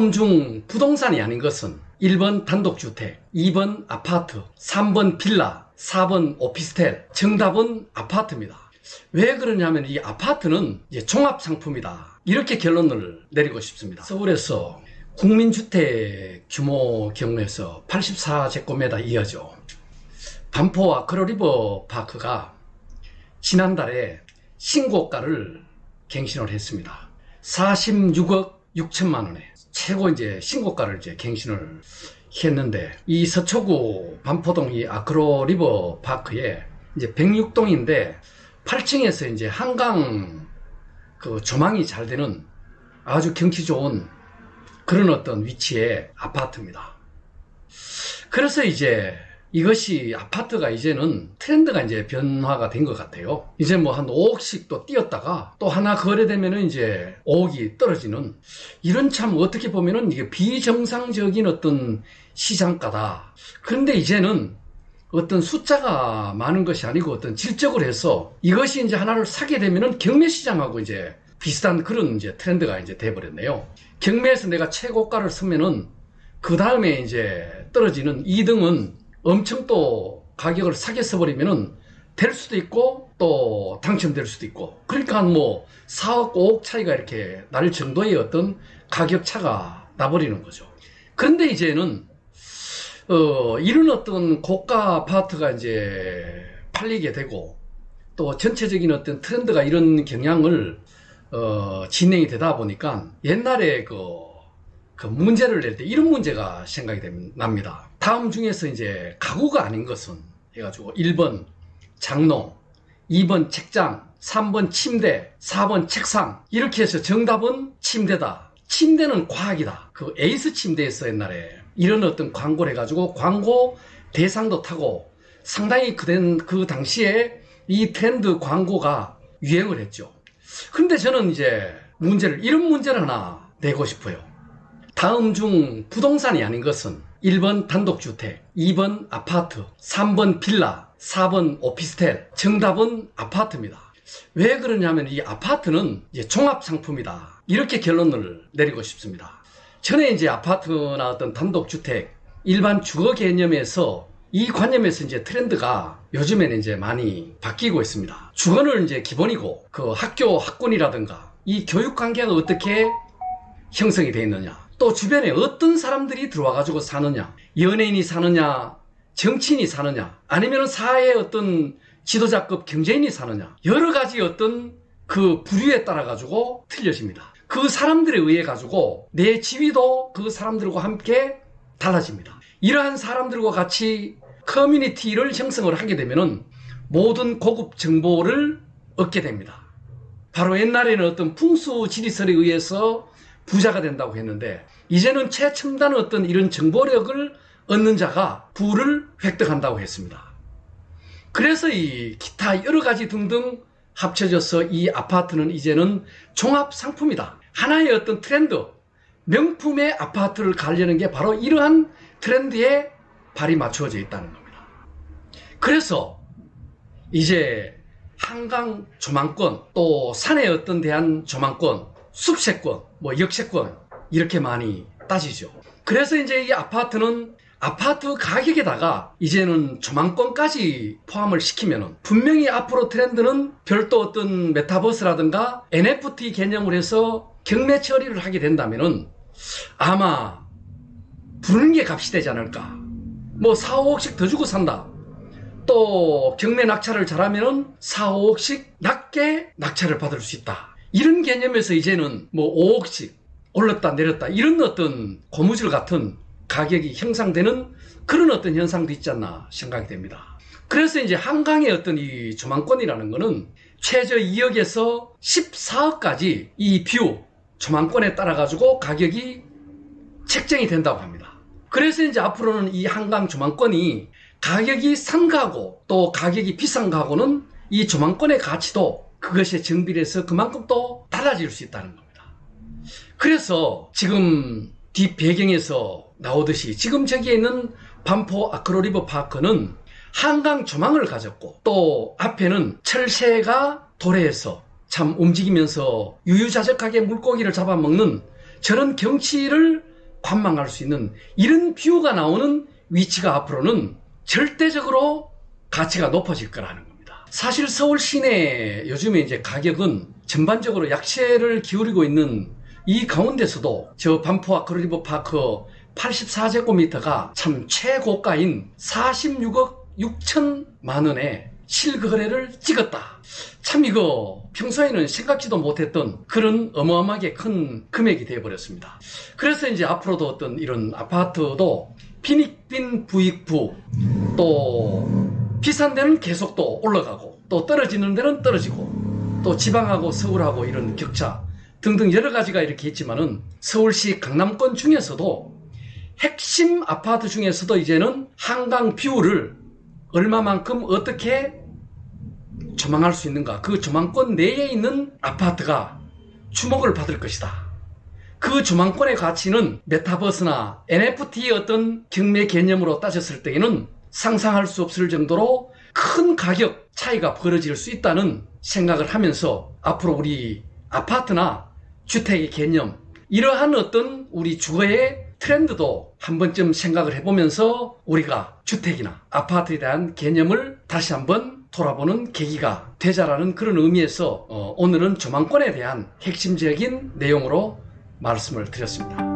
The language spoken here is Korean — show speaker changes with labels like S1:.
S1: 다음 중 부동산이 아닌 것은 1번 단독주택, 2번 아파트, 3번 빌라, 4번 오피스텔. 정답은 아파트입니다. 왜 그러냐면 이 아파트는 이제 종합상품이다, 이렇게 결론을 내리고 싶습니다. 서울에서 국민주택 규모 경우에서 84제곱미터 이하죠. 반포 아크로리버 파크가 지난달에 신고가를 갱신을 했습니다. 46억 6천만 원에 최고 이제 신고가를 이제 갱신을 했는데, 이 서초구 반포동 이 아크로리버 파크에 이제 106동인데 8층에서 이제 한강 그 조망이 잘 되는 아주 경치 좋은 그런 어떤 위치의 아파트입니다. 그래서 이제 이것이 아파트가 이제는 트렌드가 이제 변화가 된 것 같아요. 이제 뭐 한 5억씩 또 뛰었다가 또 하나 거래되면은 이제 5억이 떨어지는, 이런 참 어떻게 보면은 이게 비정상적인 어떤 시장가다. 그런데 이제는 어떤 숫자가 많은 것이 아니고 어떤 질적으로 해서 이것이 이제 하나를 사게 되면은 경매시장하고 이제 비슷한 그런 이제 트렌드가 이제 돼버렸네요. 경매에서 내가 최고가를 쓰면은 그 다음에 이제 떨어지는 2등은 엄청 또 가격을 싸게 써버리면은 될 수도 있고 또 당첨될 수도 있고, 그러니까 뭐 4억 5억 차이가 이렇게 날 정도의 어떤 가격 차가 나버리는 거죠. 그런데 이제는 이런 어떤 고가 아파트가 이제 팔리게 되고 또 전체적인 어떤 트렌드가 이런 경향을 진행이 되다 보니까 옛날에 그 문제를 낼 때 이런 문제가 생각이 납니다. 다음 중에서 이제 가구가 아닌 것은 해가지고 1번 장롱, 2번 책장, 3번 침대, 4번 책상. 이렇게 해서 정답은 침대다. 침대는 과학이다. 그 에이스 침대에서 옛날에 이런 어떤 광고를 해가지고 광고 대상도 타고 상당히 그 당시에 이 트렌드 광고가 유행을 했죠. 근데 저는 이제 이런 문제를 하나 내고 싶어요. 다음 중 부동산이 아닌 것은 1번 단독주택, 2번 아파트, 3번 빌라, 4번 오피스텔. 정답은 아파트입니다. 왜 그러냐면 이 아파트는 이제 종합상품이다, 이렇게 결론을 내리고 싶습니다. 전에 이제 아파트나 어떤 단독주택, 일반 주거 개념에서 이 관념에서 이제 트렌드가 요즘에는 이제 많이 바뀌고 있습니다. 주거는 이제 기본이고 그 학교 학군이라든가 이 교육 관계가 어떻게 형성이 되어 있느냐, 또 주변에 어떤 사람들이 들어와 가지고 사느냐, 연예인이 사느냐, 정치인이 사느냐, 아니면 사회의 어떤 지도자급 경제인이 사느냐, 여러 가지 어떤 그 부류에 따라 가지고 틀려집니다. 그 사람들에 의해 가지고 내 지위도 그 사람들과 함께 달라집니다. 이러한 사람들과 같이 커뮤니티를 형성을 하게 되면은 모든 고급 정보를 얻게 됩니다. 바로 옛날에는 어떤 풍수 지리설에 의해서 부자가 된다고 했는데, 이제는 최첨단 어떤 이런 정보력을 얻는 자가 부를 획득한다고 했습니다. 그래서 이 기타 여러 가지 등등 합쳐져서 이 아파트는 이제는 종합상품이다. 하나의 어떤 트렌드, 명품의 아파트를 가려는 게 바로 이러한 트렌드에 발이 맞추어져 있다는 겁니다. 그래서 이제 한강 조망권, 또 산의 어떤 대한 조망권, 숲세권, 뭐 역세권, 이렇게 많이 따지죠. 그래서 이제 이 아파트는 아파트 가격에다가 이제는 조망권까지 포함을 시키면은 분명히 앞으로 트렌드는 별도 어떤 메타버스라든가 NFT 개념을 해서 경매 처리를 하게 된다면은 아마 부르는 게 값이 되지 않을까. 뭐 4, 5억씩 더 주고 산다. 또 경매 낙찰을 잘하면은 4, 5억씩 낮게 낙찰을 받을 수 있다. 이런 개념에서 이제는 뭐 5억씩 올랐다 내렸다 이런 어떤 고무줄 같은 가격이 형성되는 그런 어떤 현상도 있지 않나 생각이 됩니다. 그래서 이제 한강의 어떤 이 조망권이라는 거는 최저 2억에서 14억까지 이 뷰 조망권에 따라 가지고 가격이 책정이 된다고 합니다. 그래서 이제 앞으로는 이 한강 조망권이 가격이 싼 가구 또 가격이 비싼 가구는 이 조망권의 가치도 그것에 정비례해서 그만큼 또 달라질 수 있다는 겁니다. 그래서 지금 뒷 배경에서 나오듯이 지금 저기에 있는 반포 아크로리버 파크는 한강 조망을 가졌고 또 앞에는 철새가 도래해서 참 움직이면서 유유자적하게 물고기를 잡아먹는 저런 경치를 관망할 수 있는 이런 뷰가 나오는 위치가 앞으로는 절대적으로 가치가 높아질 거라는 겁니다. 사실 서울 시내 요즘에 이제 가격은 전반적으로 약세를 기울이고 있는 이 가운데서도 저 반포 아크릴리버 파크 84제곱미터가 참 최고가인 46억 6천만 원에 실거래를 찍었다. 참 이거 평소에는 생각지도 못했던 그런 어마어마하게 큰 금액이 되어버렸습니다. 그래서 이제 앞으로도 어떤 이런 아파트도 빈익빈 부익부, 또 비싼 데는 계속 또 올라가고 또 떨어지는 데는 떨어지고 또 지방하고 서울하고 이런 격차 등등 여러 가지가 이렇게 있지만은 서울시 강남권 중에서도 핵심 아파트 중에서도 이제는 한강 뷰를 얼마만큼 어떻게 조망할 수 있는가, 그 조망권 내에 있는 아파트가 주목을 받을 것이다. 그 조망권의 가치는 메타버스나 NFT의 어떤 경매 개념으로 따졌을 때에는 상상할 수 없을 정도로 큰 가격 차이가 벌어질 수 있다는 생각을 하면서 앞으로 우리 아파트나 주택의 개념, 이러한 어떤 우리 주거의 트렌드도 한 번쯤 생각을 해보면서 우리가 주택이나 아파트에 대한 개념을 다시 한번 돌아보는 계기가 되자라는 그런 의미에서 오늘은 조망권에 대한 핵심적인 내용으로 말씀을 드렸습니다.